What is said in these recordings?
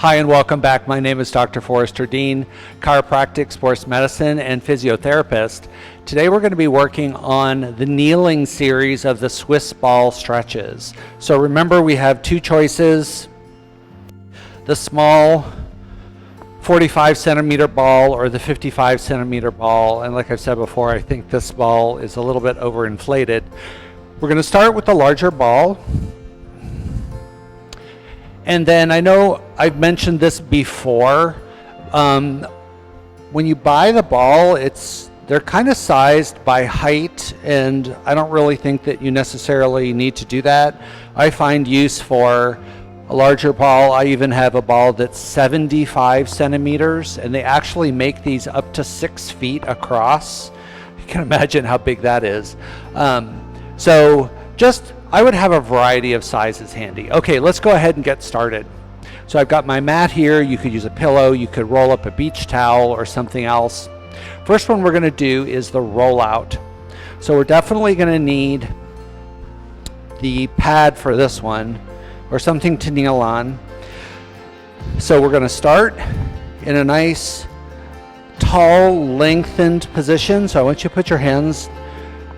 Hi and welcome back. My name is Dr. Forrester Dean, chiropractic, sports medicine, and physiotherapist. Today we're going to be working on the kneeling series of the Swiss ball stretches. So remember, we have two choices: the small 45 centimeter ball or the 55 centimeter ball. And like I've said before, I think this ball is a little bit overinflated. We're going to start with the larger ball. And then I know I've mentioned this before. When you buy the ball, they're kind of sized by height, and I don't really think that you necessarily need to do that. I find use for a larger ball. I even have a ball that's 75 centimeters, and they actually make these up to 6 feet across. You can imagine how big that is. I would have a variety of sizes handy. Okay, let's go ahead and get started. So I've got my mat here. You could use a pillow, you could roll up a beach towel or something else. First one we're going to do is the rollout. So we're definitely going to need the pad for this one, or something to kneel on. So we're going to start in a nice tall lengthened position. So I want you to put your hands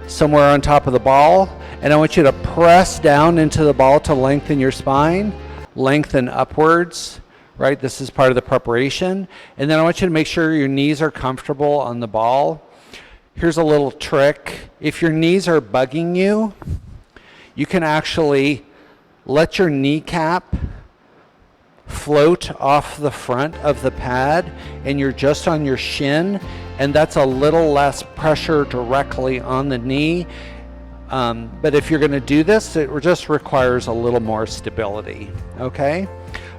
somewhere on top of the ball, and I want you to press down into the ball to lengthen your spine, lengthen upwards, right? This is part of the preparation. And then I want you to make sure your knees are comfortable on the ball. Here's a little trick. If your knees are bugging you, you can actually let your kneecap float off the front of the pad, and you're just on your shin, and that's a little less pressure directly on the knee. But if you're going to do this, it just requires a little more stability. Okay?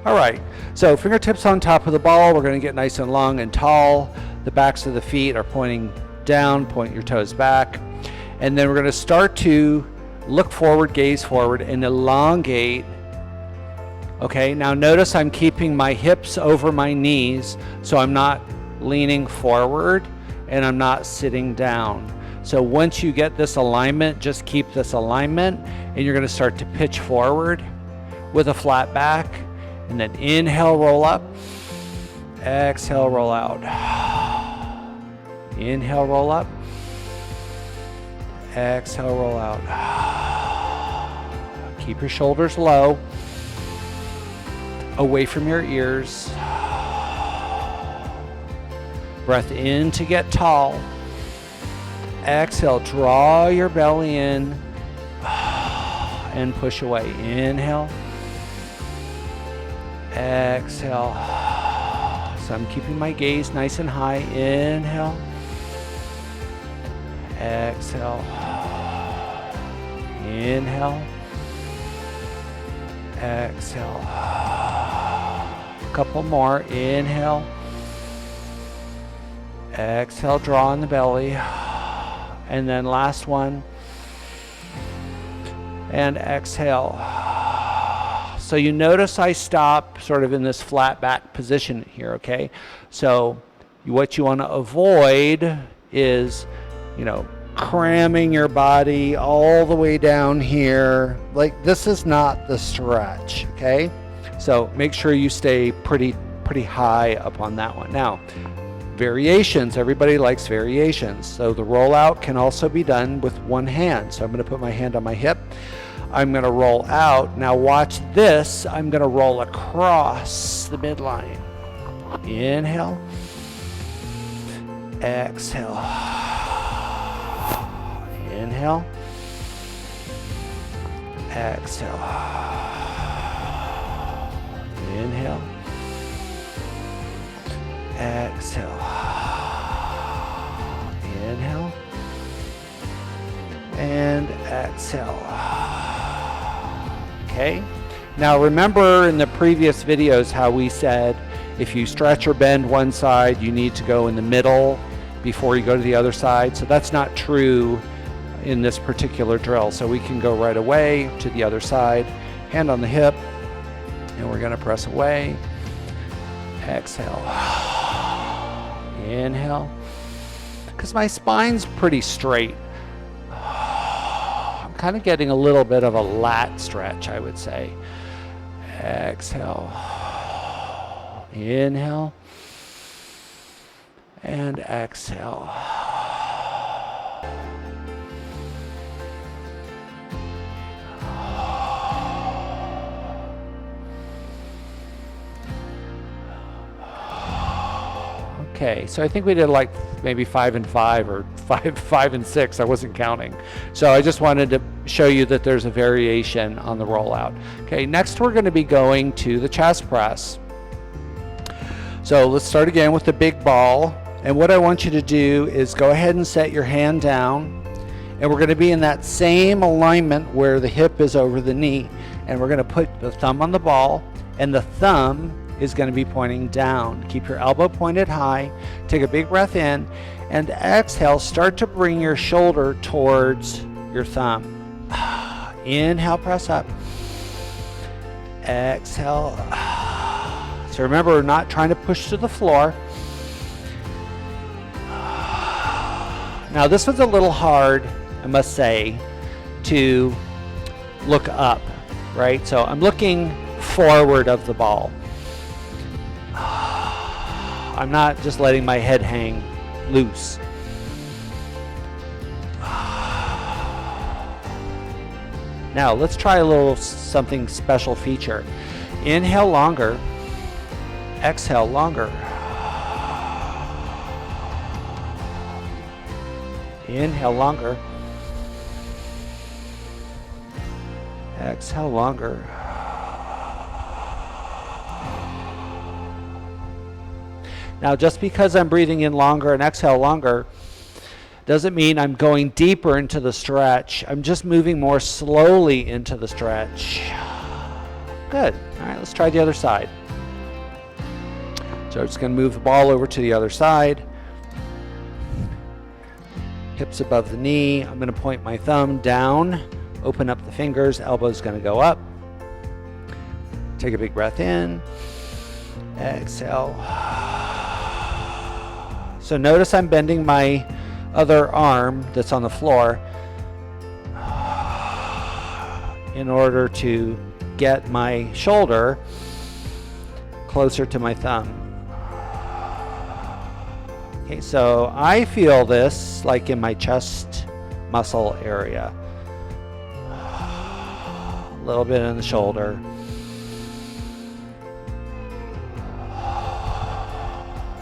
All right. So fingertips on top of the ball. We're going to get nice and long and tall. The backs of the feet are pointing down. Point your toes back. And then we're going to start to look forward, gaze forward, and elongate. Okay? Now notice I'm keeping my hips over my knees, so I'm not leaning forward and I'm not sitting down. So once you get this alignment, just keep this alignment, and you're going to start to pitch forward with a flat back, and then inhale, roll up, exhale, roll out. Inhale, roll up, exhale, roll out. Keep your shoulders low, away from your ears. Breath in to get tall. Exhale, draw your belly in and push away. Inhale, exhale. So I'm keeping my gaze nice and high. Inhale, exhale, inhale, exhale. A couple more. Inhale, exhale, draw in the belly. And then last one, and exhale. So you notice I stop sort of in this flat back position here, okay? So what you want to avoid is, cramming your body all the way down here. Like, this is not the stretch, okay? So make sure you stay pretty high up on that one. Now, variations. Everybody likes variations. So the rollout can also be done with one hand. So I'm going to put my hand on my hip. I'm going to roll out. Now watch this. I'm going to roll across the midline. Inhale. Exhale. Inhale. Exhale. Inhale. Exhale. Inhale. And exhale. Okay. Now remember in the previous videos how we said if you stretch or bend one side, you need to go in the middle before you go to the other side. So that's not true in this particular drill. So we can go right away to the other side, hand on the hip, and we're going to press away. Exhale. Inhale, because my spine's pretty straight. I'm kind of getting a little bit of a lat stretch, I would say. Exhale. Inhale. And exhale. Okay, so I think we did like maybe 5 and 5 or 5 and 6. I wasn't counting. So I just wanted to show you that there's a variation on the rollout. Okay, next we're going to be going to the chest press. So let's start again with the big ball. And what I want you to do is go ahead and set your hand down. And we're going to be in that same alignment where the hip is over the knee. And we're going to put the thumb on the ball, and the thumb is going to be pointing down. Keep your elbow pointed high. Take a big breath in, and exhale. Start to bring your shoulder towards your thumb. Inhale, press up. Exhale. So remember, we're not trying to push to the floor. Now this was a little hard, I must say, to look up, right? So I'm looking forward of the ball. I'm not just letting my head hang loose. Now let's try a little something special feature. Inhale longer, exhale longer. Inhale longer, exhale longer. Now, just because I'm breathing in longer and exhale longer doesn't mean I'm going deeper into the stretch. I'm just moving more slowly into the stretch. Good. All right, let's try the other side. So I'm just going to move the ball over to the other side. Hips above the knee. I'm going to point my thumb down, open up the fingers, elbow's going to go up. Take a big breath in. Exhale. So notice I'm bending my other arm that's on the floor in order to get my shoulder closer to my thumb. Okay, so I feel this like in my chest muscle area. A little bit in the shoulder.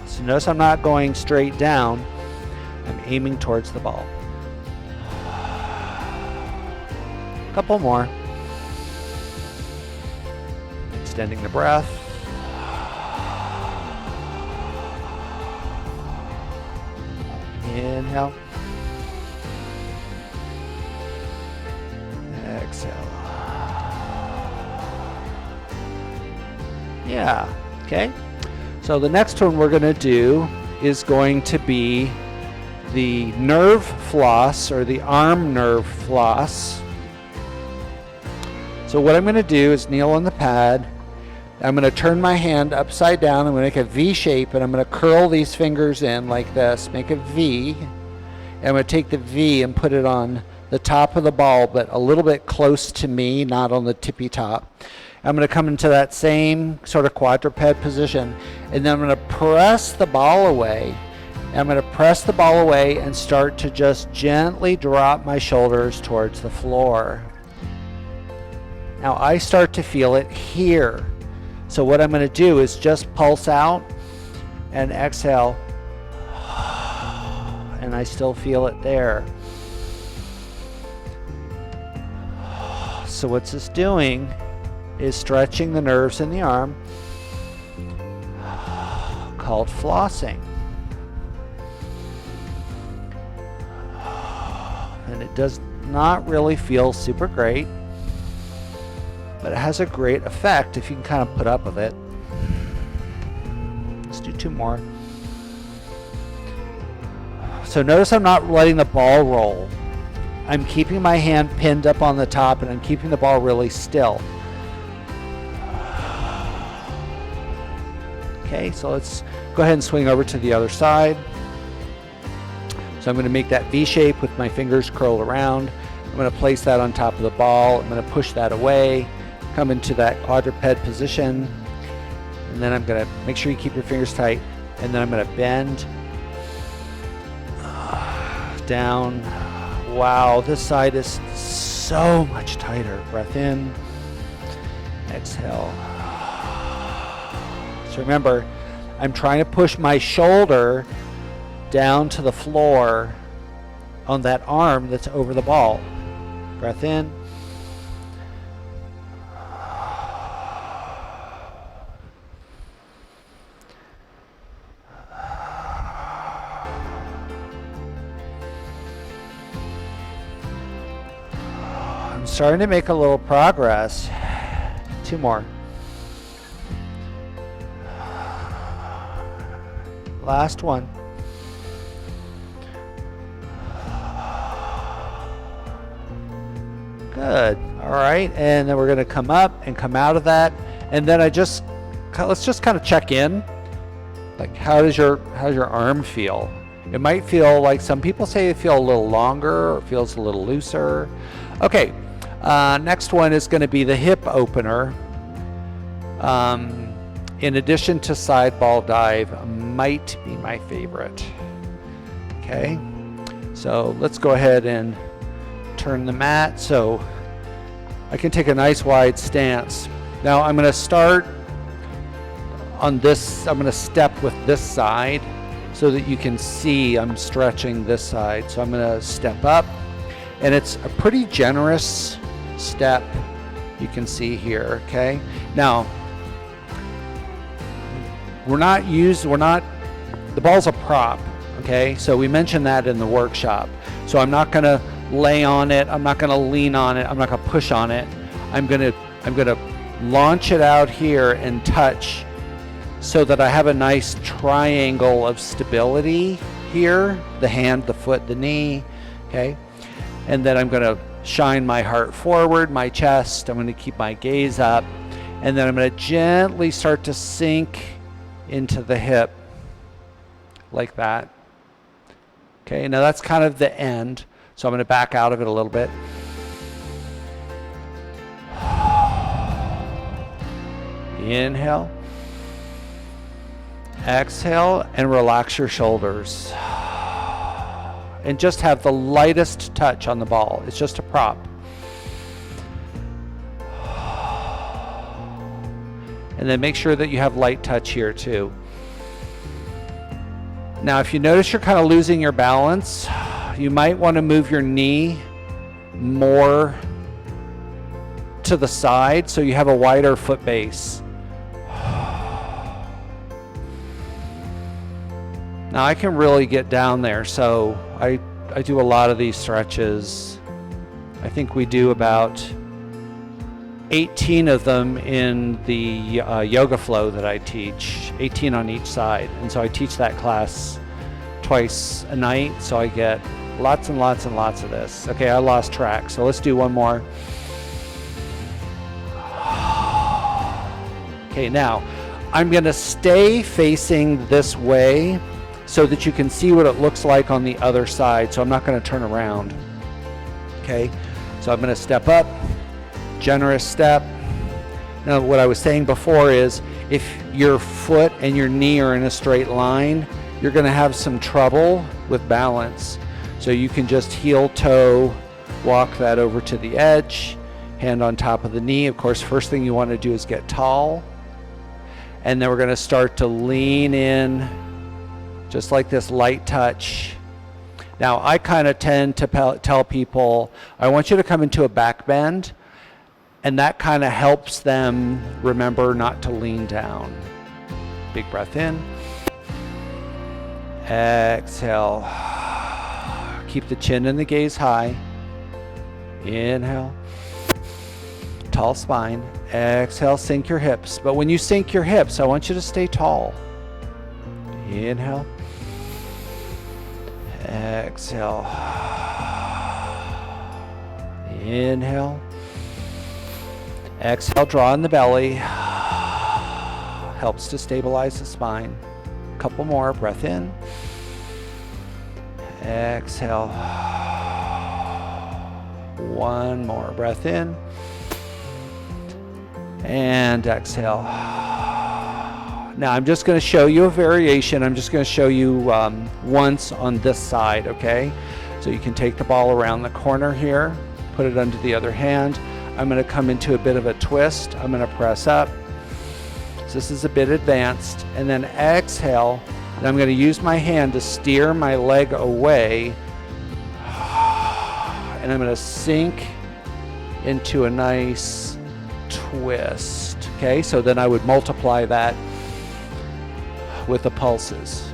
So notice I'm not going straight down. I'm aiming towards the ball. A couple more. Extending the breath. Inhale. Exhale. Yeah, okay. So the next one we're going to do is going to be the nerve floss, or the arm nerve floss. So what I'm going to do is kneel on the pad. I'm going to turn my hand upside down. I'm going to make a V shape, and I'm going to curl these fingers in like this, make a V. And I'm going to take the V and put it on the top of the ball, but a little bit close to me, not on the tippy top. I'm going to come into that same sort of quadruped position, and then I'm going to press the ball away. I'm going to press the ball away and start to just gently drop my shoulders towards the floor. Now I start to feel it here. So what I'm going to do is just pulse out and exhale. And I still feel it there. So what's this doing is stretching the nerves in the arm, called flossing. And it does not really feel super great, but it has a great effect if you can kind of put up with it. Let's do 2 more. So notice I'm not letting the ball roll. I'm keeping my hand pinned up on the top, and I'm keeping the ball really still. Okay, so let's go ahead and swing over to the other side. So I'm going to make that V shape with my fingers curled around. I'm going to place that on top of the ball. I'm going to push that away, come into that quadruped position, and And then I'm gonna make sure you keep your fingers tight. And then I'm gonna bend down. Wow, this side is so much tighter. Breath in, exhale. So remember, I'm trying to push my shoulder down to the floor on that arm that's over the ball. Breath in. I'm starting to make a little progress. 2 more. Last one. Good. All right, and then we're going to come up and come out of that, and then let's just kind of check in. Like, how's your arm feel? It might feel like, some people say it feels a little longer or feels a little looser. Okay, next one is going to be the hip opener. In addition to side ball dive, might be my favorite. Okay, so let's go ahead and turn the mat so I can take a nice wide stance. Now I'm going to start on this, I'm going to step with this side so that you can see I'm stretching this side. So I'm going to step up, and it's a pretty generous step, you can see here. Okay, now the ball's a prop, okay? So we mentioned that in the workshop. So I'm not gonna lay on it, I'm not gonna lean on it, I'm not gonna push on it. I'm gonna launch it out here and touch so that I have a nice triangle of stability here, the hand, the foot, the knee, okay? And then I'm gonna shine my heart forward, my chest, I'm gonna keep my gaze up, and then I'm gonna gently start to sink into the hip like that. Okay, now that's kind of the end, so I'm going to back out of it a little bit. Inhale, exhale, and relax your shoulders, and just have the lightest touch on the ball. It's just a prop. And then make sure that you have light touch here too. Now, if you notice you're kind of losing your balance, you might want to move your knee more to the side so you have a wider foot base. Now I can really get down there, so I do a lot of these stretches. I think we do about 18 of them in the yoga flow that I teach, 18 on each side. And so I teach that class twice a night, so I get lots and lots and lots of this. Okay, I lost track, so let's do one more. Okay, now I'm gonna stay facing this way so that you can see what it looks like on the other side, so I'm not gonna turn around. Okay, so I'm gonna step up, generous step. Now what I was saying before is, if your foot and your knee are in a straight line, you're going to have some trouble with balance. So you can just heel toe, walk that over to the edge, hand on top of the knee. Of course, first thing you want to do is get tall, and then we're going to start to lean in, just like this light touch. Now I kind of tend to tell people, I want you to come into a back bend, and that kind of helps them remember not to lean down. Big breath in. Exhale. Keep the chin and the gaze high. Inhale. Tall spine. Exhale, sink your hips. But when you sink your hips, I want you to stay tall. Inhale. Exhale. Inhale. Exhale, draw in the belly. Helps to stabilize the spine. Couple more, breath in. Exhale. One more, breath in. And exhale. Now I'm just going to show you a variation. I'm just going to show you once on this side, okay? So you can take the ball around the corner here, put it under the other hand. I'm going to come into a bit of a twist. I'm going to press up. So this is a bit advanced. And then exhale. And I'm going to use my hand to steer my leg away. And I'm going to sink into a nice twist. Okay, so then I would multiply that with the pulses.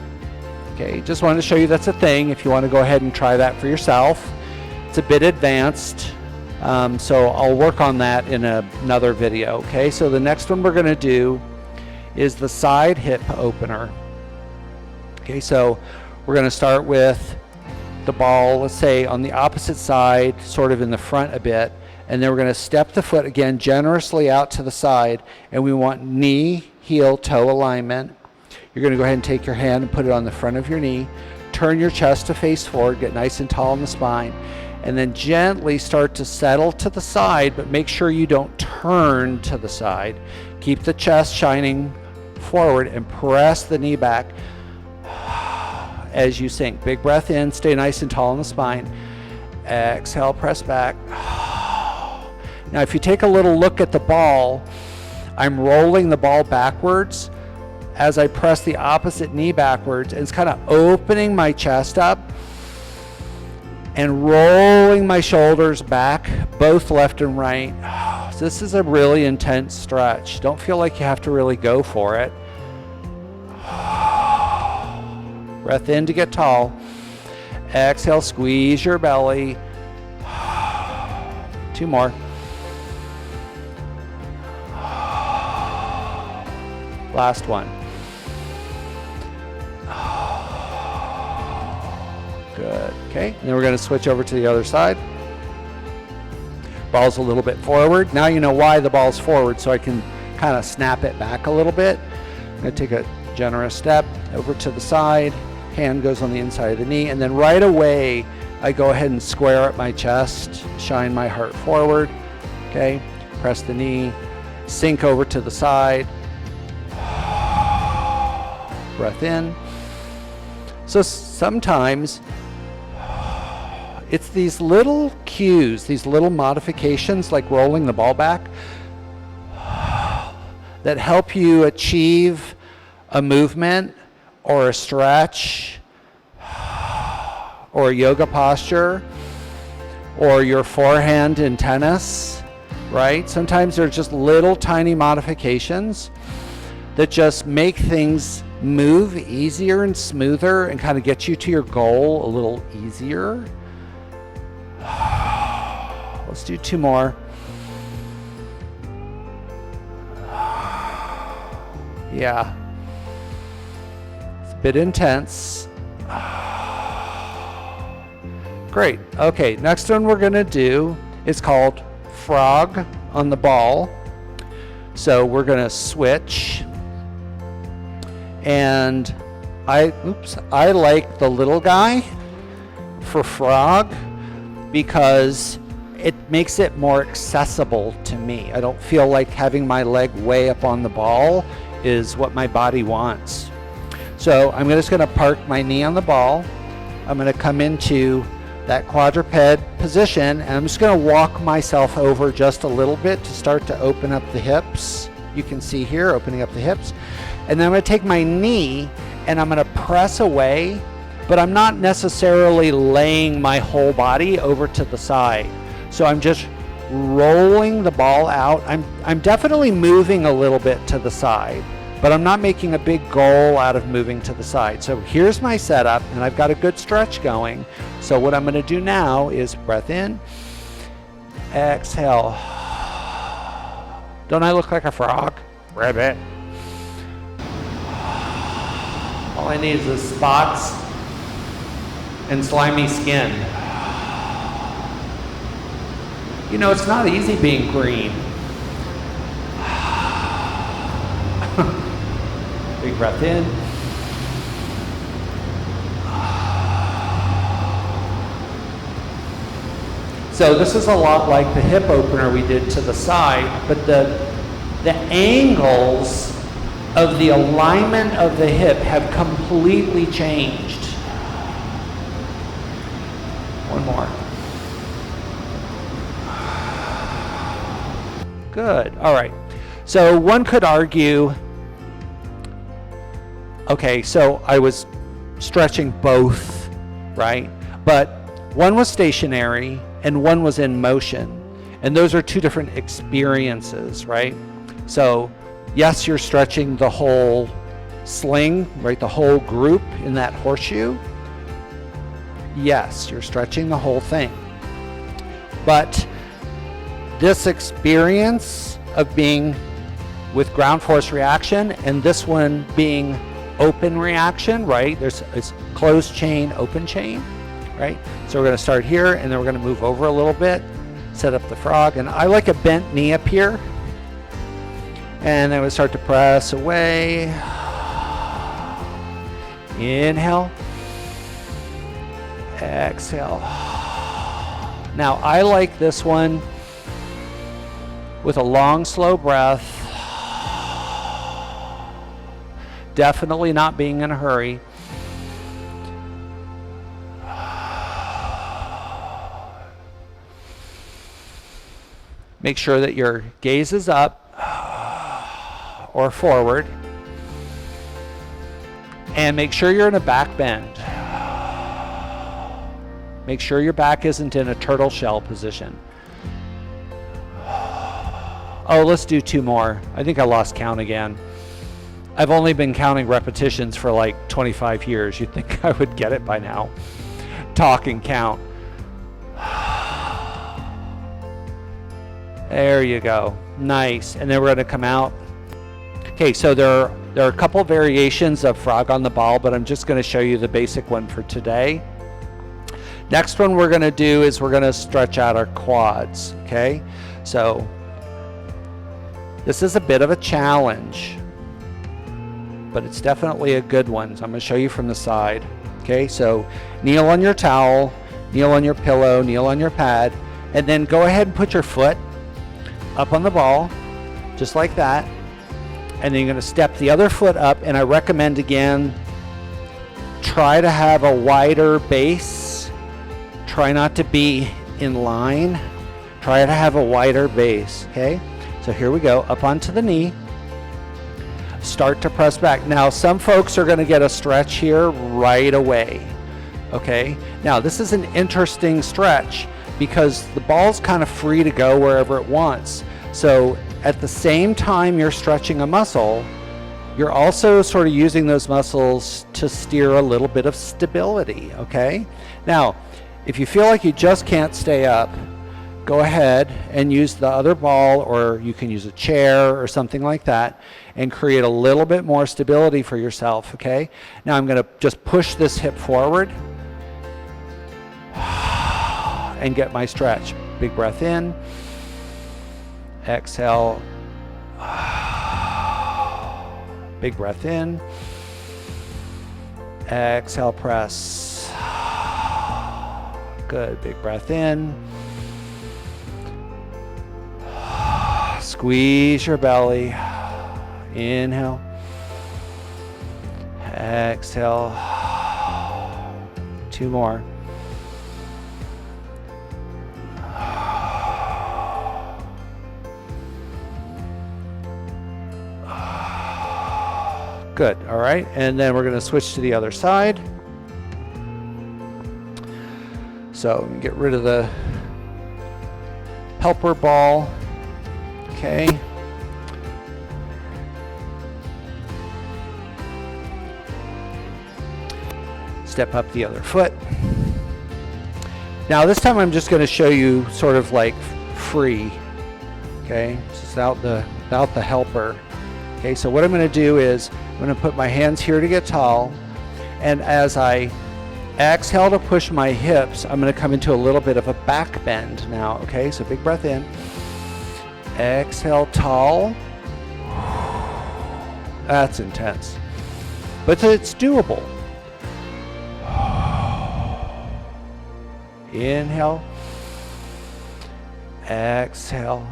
Okay, just wanted to show you that's a thing if you want to go ahead and try that for yourself. It's a bit advanced, so I'll work on that in another video. Okay, so the next one we're going to do is the side hip opener. Okay, so we're going to start with the ball, let's say on the opposite side, sort of in the front a bit, and then we're going to step the foot again generously out to the side, and we want knee, heel, toe alignment. You're going to go ahead and take your hand and put it on the front of your knee, turn your chest to face forward, get nice and tall in the spine, and then gently start to settle to the side, but make sure you don't turn to the side. Keep the chest shining forward and press the knee back as you sink. Big breath in, stay nice and tall in the spine. Exhale, press back. Now if you take a little look at the ball, I'm rolling the ball backwards as I press the opposite knee backwards, and it's kind of opening my chest up and rolling my shoulders back, both left and right. So this is a really intense stretch. Don't feel like you have to really go for it. Breath in to get tall. Exhale, squeeze your belly. 2 more. Last one. Good. Okay, and then we're going to switch over to the other side. Ball's a little bit forward. Now you know why the ball's forward, so I can kind of snap it back a little bit. I'm going to take a generous step over to the side. Hand goes on the inside of the knee, and then right away I go ahead and square up my chest, shine my heart forward. Okay, press the knee, sink over to the side. Breath in. So sometimes it's these little cues, these little modifications like rolling the ball back that help you achieve a movement or a stretch or a yoga posture or your forehand in tennis, right? Sometimes there's just little tiny modifications that just make things move easier and smoother and kind of get you to your goal a little easier. Let's do 2 more. Yeah. It's a bit intense. Great. Okay, next one we're going to do is called frog on the ball. So we're going to switch. And I like the little guy for frog because it makes it more accessible to me. I don't feel like having my leg way up on the ball is what my body wants. So I'm just going to park my knee on the ball. I'm going to come into that quadruped position, and I'm just going to walk myself over just a little bit to start to open up the hips. You can see here, opening up the hips. And then I'm going to take my knee and I'm going to press away, but I'm not necessarily laying my whole body over to the side. So I'm just rolling the ball out. I'm definitely moving a little bit to the side, but I'm not making a big goal out of moving to the side. So here's my setup, and I've got a good stretch going. So what I'm going to do now is breath in, exhale. Don't I look like a frog? Ribbit. All I need is the spots and slimy skin. You know, it's not easy being green. Big breath in. So this is a lot like the hip opener we did to the side, but the angles of the alignment of the hip have completely changed. One more. Good. All right. So one could argue, okay, so I was stretching both, right? But one was stationary and one was in motion. And those are two different experiences, right? So yes, you're stretching the whole sling, right? The whole group in that horseshoe. Yes, you're stretching the whole thing. But this experience of being with ground force reaction and this one being open reaction, right? It's closed chain, open chain, right? So we're going to start here and then we're going to move over a little bit, set up the frog. And I like a bent knee up here. And then we start to press away. Inhale. Exhale. Now I like this one with a long, slow breath. Definitely not being in a hurry. Make sure that your gaze is up or forward. And make sure you're in a back bend. Make sure your back isn't in a turtle shell position. Oh, let's do two more. I think I lost count again. I've only been counting repetitions for like 25 years. You'd think I would get it by now. Talk and count. There you go. Nice. And then we're going to come out. Okay, so there are a couple variations of frog on the ball, but I'm just going to show you the basic one for today. Next one we're going to do is we're going to stretch out our quads. Okay, so this is a bit of a challenge, but it's definitely a good one. So I'm going to show you from the side. Okay, so kneel on your towel, kneel on your pillow, kneel on your pad, and then go ahead and put your foot up on the ball, just like that. And then you're going to step the other foot up, and I recommend again, try to have a wider base. Try not to be in line. Try to have a wider base, okay? So here we go, up onto the knee. Start to press back. Now, some folks are going to get a stretch here right away, okay? Now, this is an interesting stretch because the ball's kind of free to go wherever it wants. So at the same time you're stretching a muscle, you're also sort of using those muscles to steer a little bit of stability, okay? Now, if you feel like you just can't stay up, go ahead and use the other ball, or you can use a chair or something like that and create a little bit more stability for yourself, okay? Now I'm gonna just push this hip forward and get my stretch. Big breath in. Exhale. Big breath in. Exhale, press. Good, big breath in. Squeeze your belly. Inhale. Exhale. Two more. Good, all right, and then we're going to switch to the other side. So get rid of the helper ball, okay. Step up the other foot. Now this time I'm just going to show you sort of like free, okay, just without the helper. Okay, so what I'm going to do is I'm going to put my hands here to get tall, and as I exhale to push my hips, I'm going to come into a little bit of a back bend now. Okay, so big breath in. Exhale, tall. That's intense, but it's doable. Inhale. Exhale.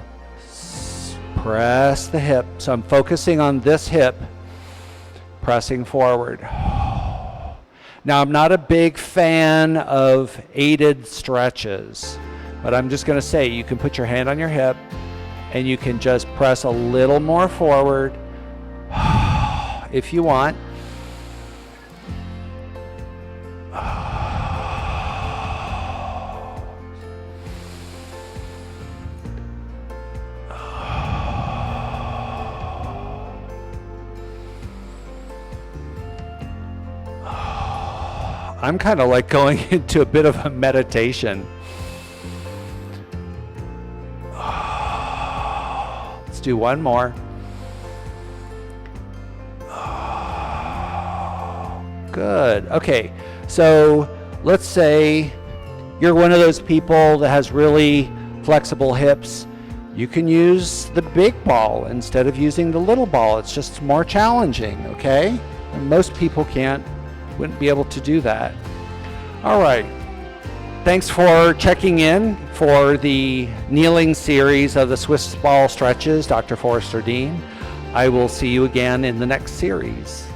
Press the hip. So I'm focusing on this hip. pressing forward. Now, I'm not a big fan of aided stretches, but I'm just going to say you can put your hand on your hip and you can just press a little more forward if you want. I'm kind of like going into a bit of a meditation. Let's do one more. Good. Okay, so let's say you're one of those people that has really flexible hips. You can use the big ball instead of using the little ball. It's just more challenging, okay? And most people wouldn't be able to do that. All right. Thanks for checking in for the kneeling series of the Swiss ball stretches, Dr. Forrester Dean. I will see you again in the next series.